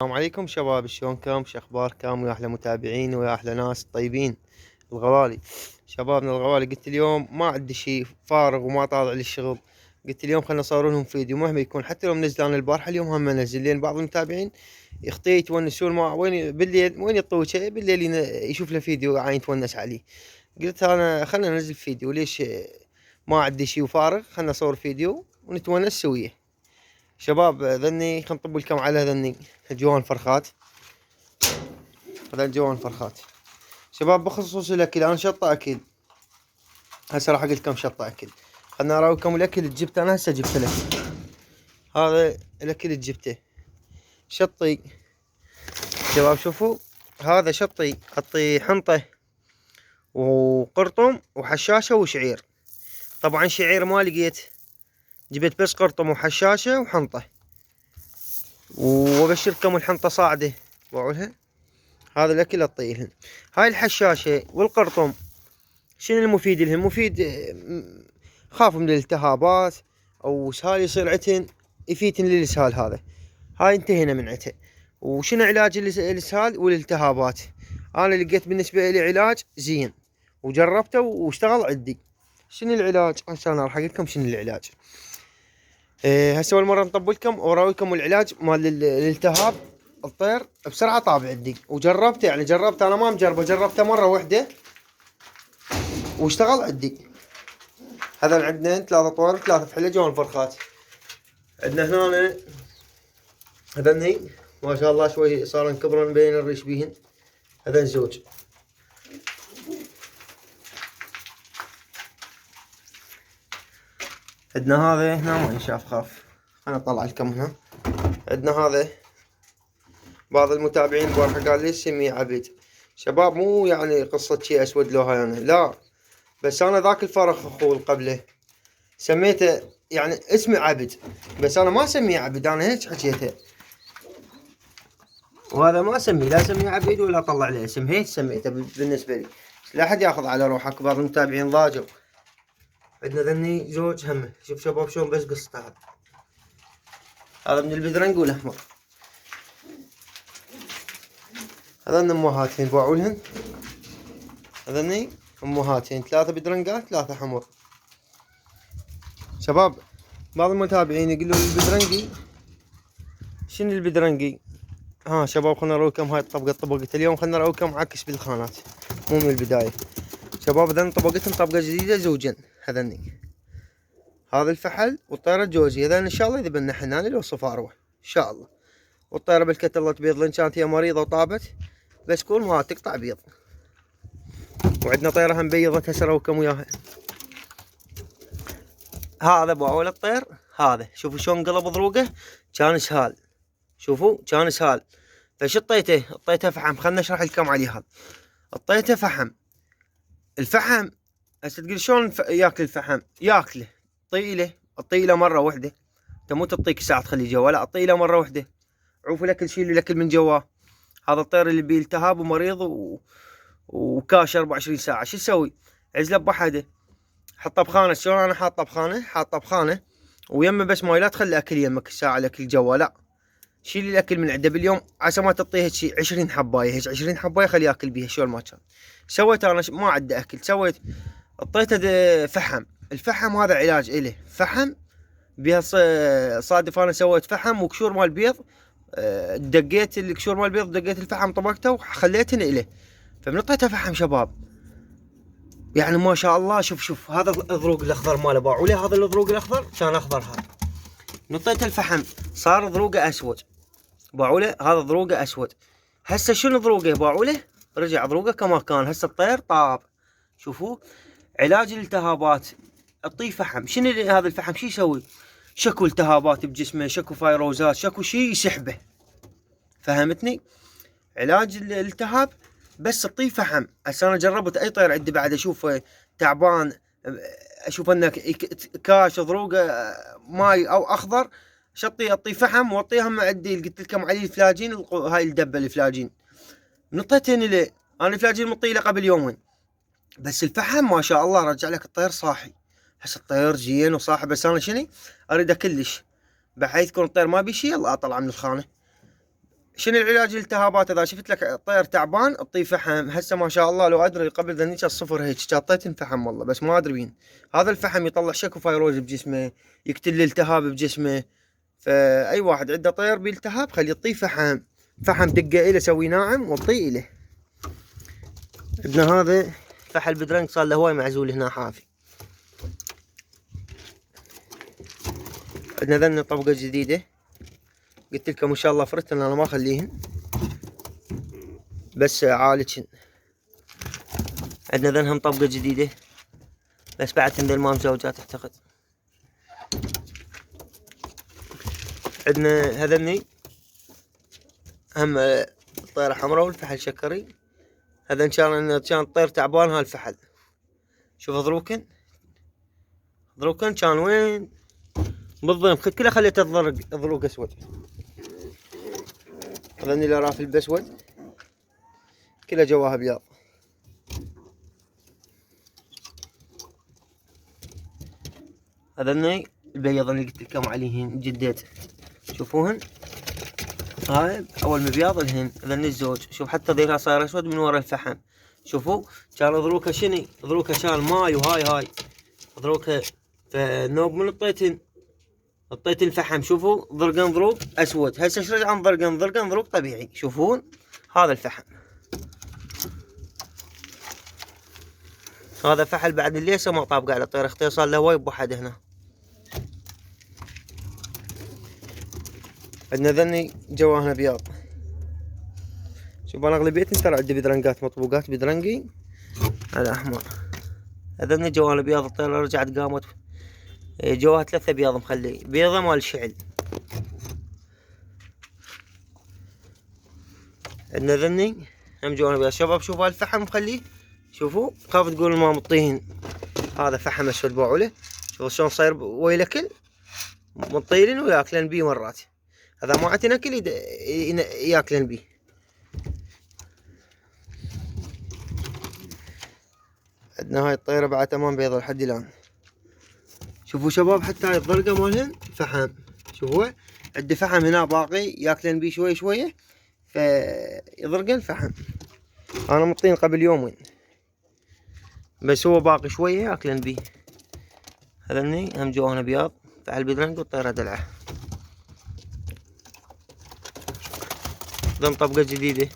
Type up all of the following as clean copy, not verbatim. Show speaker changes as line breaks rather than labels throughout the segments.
السلام عليكم شباب، شلونكم؟ شو اخباركم؟ ويا احلى متابعين ويا احلى ناس طيبين الغوالي. شبابنا الغوالي، قلت اليوم ما عندي شيء، فارغ وما طالع للشغل. قلت اليوم خلنا نصور لهم فيديو مهما يكون، حتى لو منزل انا البارحه اليوم هم انزل، لين بعض المتابعين يخطي يتونسون ما وين بالليل، وين يطوي بالليل يشوف له فيديو عاين يتونس عليه. قلت انا خلنا ننزل فيديو، ليش ما عندي شيء وفارغ، خلنا نصور فيديو ونتونس سويه. شباب ذني خلنا نطب لكم على ذني جوان فرخات. هذا الجوان فرخات شباب. بخصوص الاكل، انا شطة اكل، هسه راح اقول لكم شطة اكل. خلنا اراويكم الاكل اللي جبته، انا هسه جبت الاكل. هذا الاكل اللي جبته شطي شباب. شوفوا هذا شطي، حطي حنطة وقرطم وحشاشة وشعير. طبعا شعير ما لقيت، جبت بس قرطم وحشاشة وحنطة. وابشركم الحنطة صاعدة بقولها. هذا الاكل اطيلهن. هاي الحشاشة والقرطم شنو المفيد لهم؟ مفيد خافوا من الالتهابات او اسهال يصير عتن، يفيتن للاسهال هذا. هاي انتهينا من عتها. وشنو علاج الاسهال والالتهابات؟ انا لقيت بالنسبة لي علاج زين وجربته واشتغل عندي. شنو العلاج؟ هسه انا راح اقول لكم شنو العلاج. هسه اول مرة نطبل لكم واراويكم العلاج مال الالتهاب الطير بسرعة. طاب عندي وجربته، يعني جربته، انا ما مجربه، جربته مرة واحدة واشتغل عندي. هذا عندنا 3 طوار و3 فحلة جوان فرخات. عندنا هنا هذني ما شاء الله شوي صار كبرن بين الريش بيهن. هذا زوج. عندنا هذا هنا ما ينشاف، خاف انا اطلع لكم هنا. عندنا هذا بعض المتابعين البارحة قال لي سميه عبد. شباب مو يعني قصة شي اسود لو هاي، انا لا، بس انا ذاك الفرخ اخو قبله سميته يعني اسمي عبد، بس انا ما اسميه عبد، انا هيك حكيته. وهذا ما اسميه، لا اسميه عبيد ولا اطلع له اسم، هيك سميته بالنسبه لي. لا احد ياخذ على روحك، بعض المتابعين ضاجوا. عندنا ذني زوج همه. شوف شباب شلون بس قصته. هذا من البدرنج والاحمر. هذن امهاتين باعوا لهن. هذني امهاتين، 3 بدرنجات 3 حمر. شباب بعض المتابعين يقولون البدرنجي شنو البدرنجي؟ ها شباب خلنا نرويكم هاي الطبقة، طبقة اليوم خلنا نرويكم عكس بالخانات مو من البداية. شباب هذن طبقتهم طبقة جديدة زوجين. هذني هذا الفحل والطيرة الجوزية، هذن ان شاء الله يذبلنا حناني لو صفاروة ان شاء الله. والطيرة بالكتلة بيض لان كانت هي مريضة وطابت، بس كل ما تقطع بيض. وعندنا طيرة هم بيضت هسه ارويكم وياها. هذا ابو اول الطير، هذا شوفوا شلون قلب ضروقه، كان اسهال. شوفوا كان اسهال. فش اعطيته فحم. خلنا نشرح لكم عليه. هذا اعطيته فحم. الفحم هسه تقول شلون ياكل الفحم؟ ياكله طيله، الطيله مره واحده. انت مو تعطيك ساعه تخليه جوا، لا الطيله مره واحده. عوف الاكل، شيل الاكل من جواه. هذا الطير اللي بيه التهاب ومريض وكاش 24 ساعه، شو تسوي؟ عزله بحده، حطه بخانه. شلون انا حاطه بخانه؟ حاطه بخانه ويمه بس ماي، لا تخلي اكل يمك الساعه الاكل جوا، لا، شيل الاكل من عنده باليوم عسى ما تعطيه شي 20 حبايه، هيك 20 حبايه خليه ياكل بيها شلون ما كان. سويت انا ما عنده اكل، سويت اعطيته فحم. الفحم هذا علاج اله، فحم بها. صادف انا سويت فحم وكشور مال بيض، دقيت الكشور مال البيض، دقيت الفحم طبقته وخليتهن اله، فمن اعطيته فحم شباب يعني ما شاء الله. شوف هذا الضروق الاخضر ماله باعوا لي، هذا الضروق الاخضر كان اخضر، هذا نطيته الفحم صار ضروقه اسود، باعوا له هذا ضروقه اسود. هسه شنو ضروقه باعوا له؟ رجع ضروقه كما كان. هسه الطير طاب. شوفوا علاج الالتهابات اعطيه فحم. شنو هذا الفحم شو يسوي؟ شكو التهابات بجسمه، شكو فيروزات، شكو شيء يسحبه، فهمتني؟ علاج الالتهاب بس اعطيه فحم. هسه انا جربت اي طير عندي بعد اشوف تعبان، اشوف انه كاش ضروقه ماي او اخضر، شطي اعطيه فحم واعطيها مع عندي قلت لكم عليه الفلاجين، هاي الدبه الفلاجين نطيتني ليه. انا الفلاجين مطيله قبل يومين، بس الفحم ما شاء الله رجع لك الطير صاحي. هسه الطير زين وصاحي، بس انا شني اريده كلش بحيث يكون الطير ما بي شي، يلا اطلع من الخانه. شنو العلاج الالتهابات؟ اذا شفت لك الطير تعبان اعطيه فحم. هسه ما شاء الله لو ادري قبل ذنيك الصفر هيك اعطيته فحم والله، بس ما ادري وين. هذا الفحم يطلع شكو فيروز بجسمه، يقتل الالتهاب بجسمه. فاي واحد عنده طير بالتهاب خليه يعطيه فحم. فحم دقه له، سوي ناعم واعطيه له. عندنا هذا فحل بدرنج صار له هواي معزول هنا حافي. عندنا ذني طبقه جديده، قلت لكم ان شاء الله فرتن انا ما اخليهن بس عالجن. عندنا ذنهم طبقه جديده بس بعد ذن ما مزوجات اعتقد. عندنا هذني هم الطيره حمراء والفحل شكري. هذا ان شاء الله كان الطير تعبان. هالفحل شوف ضروكن كان وين بالضيم كله خليته ضروق اسود. هذني الارافل باسود كلها جواها بياض. هذني البيض اللي قلت لكم عليهن جديت، شوفوهن هاي اول مبياض الهن. هذني الزوج شوف حتى ظهرها صاير اسود من ورا الفحم. شوفوا كان ضروكه شني، ضروكه كان ماي وهاي ضروكه. فنوب من اعطيت الفحم. شوفوا ضرقن ضروق اسود. هسه ايش رجع ضرقن ضروق طبيعي. شوفون هذا الفحم، هذا فحل بعد اللي هسه ما طابقه على الطير، اختي صار له هواي بوحد هنا. عندنا ذني جواهنا بياض. شوف انا اغلبيتهم ترى عندي بدرنقات مطبوقات بدرنقي على احمر. هذني جواهنا بياض. الطيرة رجعت قامت جواها 3 بياض مخلي، بيضة مال شعل. عندنا ذني هم جواهنا بياض. شباب شوفوا الفحم مخليه، شوفوا خاف تقول ما مطيهن. هذا فحم اسود بوعله. شوفوا شلون صاير ويلكل مطيلن وياكلن بيه مرات. هذا ما عتنا اكل ياكلن بيه. عندنا هاي الطيرة بعد تمام بيضة لحد الان. شوفوا شباب حتى هاي الضرقة مالهن فحم. شوفوا عندي فحم هنا باقي ياكلن بيه شوية فيضرقن فحم. انا مطين قبل يومين بس هو باقي شوية ياكلن بيه. هذني هم جواهنا بياض فحل بدرنق والطيرة دلعة. ذن طبقة جديدة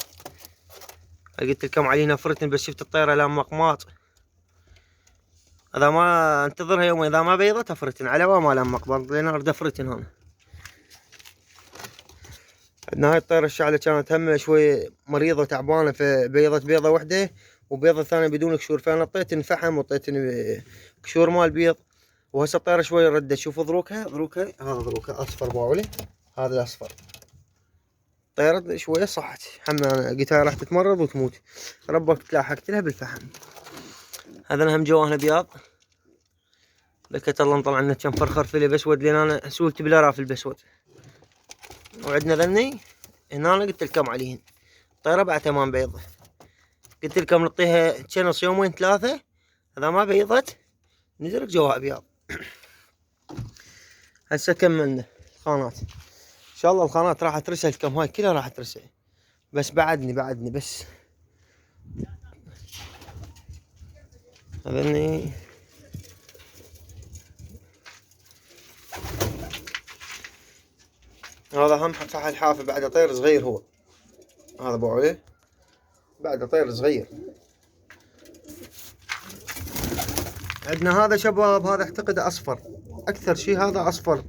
قلت لكم علينا فرتن بس شفت الطيرة لا مقماط. اذا ما انتظرها يومين اذا ما بيضت افرتن على ما لها مقماط لين ارد افرتن هون. عندنا هاي الطيرة الشعلة كانت هم شوي مريضة وتعبانة فبيضت بيضة وحدة وبيضة ثانية بدون كشور، فانا اعطيتن فحم واعطيتن كشور مال بيض. وهسه الطيرة شوي ردت. شوفوا ضروكها هذا ضروكها اصفر بوعلي. هذا الاصفر طيرت شوية صحت. انا قلتها راح تتمرض وتموت، ربك لاحقت لها بالفحم. هذا هم جواهنا بياض. لكت الله مطلع لنا كم فرخر فيلي باسود لان انا سويت بالارافل باسود. وعندنا ذني هنا أنا قلت لكم عليهن طيرة بعد تمام بيضة. قلت لكم نعطيها كنص يومين 3 اذا ما بيضت نزرق جواها بياض. هسه كملنا الخانات. ان شاء الله الخانات راح ترسل لكم. هاي كلها راح ترسل بس بعدني بس. هذني هذا هم فحل حافة بعد طير صغير. هو هذا ابو عليه بعد طير صغير. عندنا هذا شباب هذا اعتقد اصفر اكثر شيء. هذا اصفر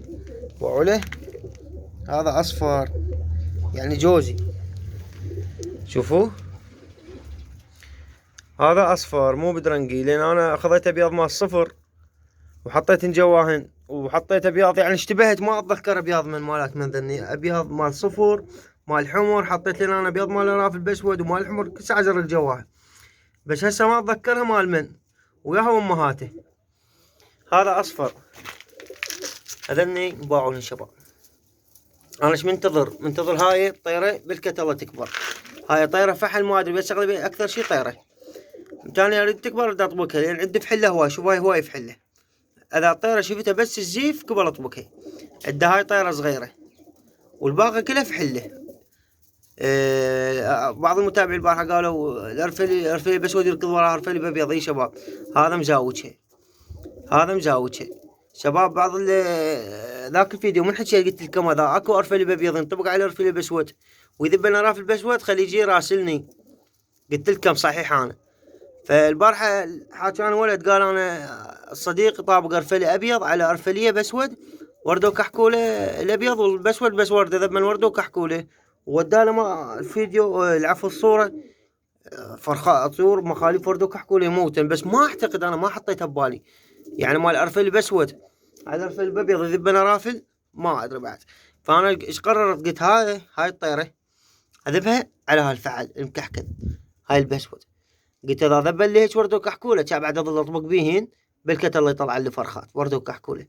ابو عليه، هذا اصفر يعني جوزي. شوفوه هذا اصفر مو بدرنقي لان انا اخذته ابيض مال صفر وحطيت جواهن وحطيت ابيض يعني اشتبهت ما اتذكر ابيض من مالات من ذني. ابيض مال صفر مال حمر حطيت لنا انا ابيض مال رافل باسود ومال الحمر كل ساعه ازرق جواهن بس هسه ما اتذكرها مال من وياها امهاته. هذا اصفر. هذني باعوا الشباب. انا ايش منتظر هاي الطيره بالكت الله تكبر. هاي طيره فحل ما ادري بس اغلبيه اكثر شيء طيره ثاني اريد تكبر اريد اطبقها لان عندي فحله هواي. شوف هواي فحله. اذا الطيره شفتها بس الزيف قبل اطبقها. عندها هاي طيره صغيره والباقي كلها فحله. بعض المتابعين البارحة قالوا الارفلي البسود يركض وراها ارفلي بابيض. اي شباب، هذا مزاوجها، هذا مزاوجها شباب. بعض ذاك الفيديو من حكي قلت لكم هذا اكو ارفلي بابيض ينطبق على ارفلي باسود، ويذب لنا رافل باسود خلي يجي راسلني. قلت لكم صحيح انا. فالبارحة حاكاني ولد قال انا الصديق طابق ارفلي ابيض على ارفليه باسود، وردوا كحكوله الابيض والبسود بس ورده ذب من وردوا كحكوله، وداله ما الفيديو العفو الصوره فرخاء طيور مخاليف وردوا كحكوله يموتن. بس ما اعتقد، انا ما حطيتها ببالي يعني مال ارفل باسود على ارفل بابيض يذب لنا رافل، ما ادري بعد. فانا ايش قررت؟ قلت هاي الطيره اذبها على هالفعل المكحكل هاي البسود. قلت اذا ذب اللي هيك وردوا كحكوله كان بعد اظل اطبق بيهن بالكت الله يطلع لي فرخات وردوا كحكوله.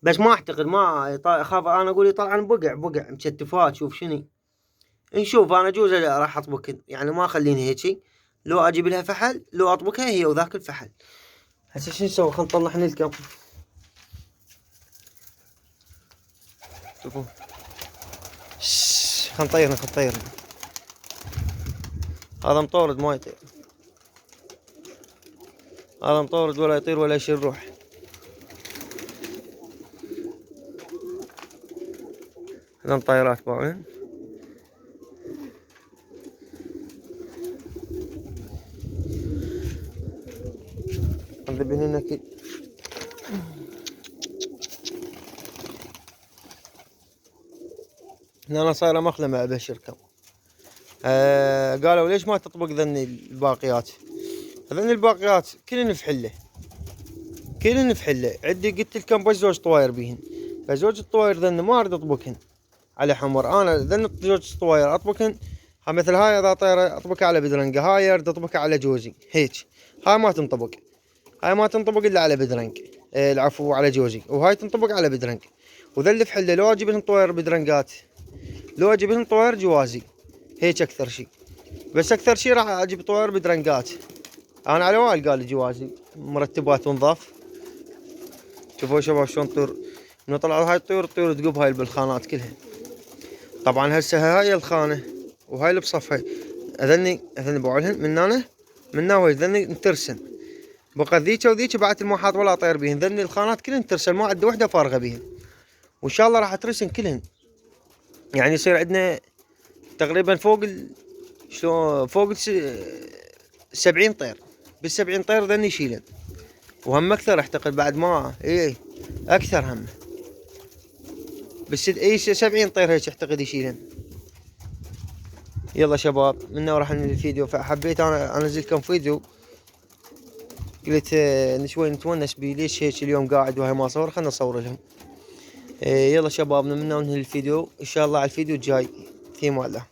بس ما اعتقد، ما اخاف انا اقول يطلع بقع مشتفات. شوف شنو نشوف. انا جوز راح اطبخ يعني ما اخلينها هيجي، لو اجيب لها فحل لو اطبخها هي وذاك الفحل. هسه شو نسوي؟ خلينا نطلع الكم. شوفوا خلينا نطيرنا. هذا مطورد ما يطير، هذا مطورد ولا يطير ولا يشيل روح. هذا طيارات باعين. نذبين هنا كي هنا انا صايره مخلمه ابشركم. قالوا ليش ما تطبق ذني الباقيات؟ ذني الباقيات كلن في حله، عندي قلت لكم بس زوج طواير بيهن، فزوج الطواير ذني ما اريد اطبقهن على حمر. انا ذني زوج طواير اطبقهن مثل هاي اذا طايره اطبقها على بدرنقه، هاي اريد اطبقها على جوزي هيك. هاي ما تنطبق، هاي ما تنطبق الا على بدرنق، العفو على جوزي، وهاي تنطبق على بدرنق. وذل في حله لو اجيب لهم طواير بدرنقات، لو اجيب لهم طواير جوازي هيك اكثر شيء. بس اكثر شيء راح اجيب طواير بدرنقات. انا على وائل قال لي جوازي مرتبات ونظاف. شوفوا شباب شلون طيور من طلعوا هاي الطيور تقوب هاي بالخانات كلها. طبعا هسه هاي الخانه وهاي اللي بصفها اذني بوعلهن من هنا من ناوي ذني نترسن. بقى ذيك وذيك بعد ما حاط ولا طير بيهن، ذني الخانات كلهن ترسل، ما عندي وحده فارغه بيهن. وان شاء الله راح ترسن كلهن، يعني يصير عندنا تقريبا فوق شلون فوق 70 طير. بال70 طير ذني يشيلن، وهم اكثر اعتقد بعد ما اكثر هم بس 70 طير هيك اعتقد يشيلن. يلا شباب منا راح ننهي الفيديو. فحبيت انا انزل لكم فيديو، قلت شوي نتونس بيه. ليش هيك اليوم قاعد وهي ما اصور، خلنا نصور لهم. يلا شباب منا ننهي الفيديو، ان شاء الله على الفيديو الجاي. في امان الله.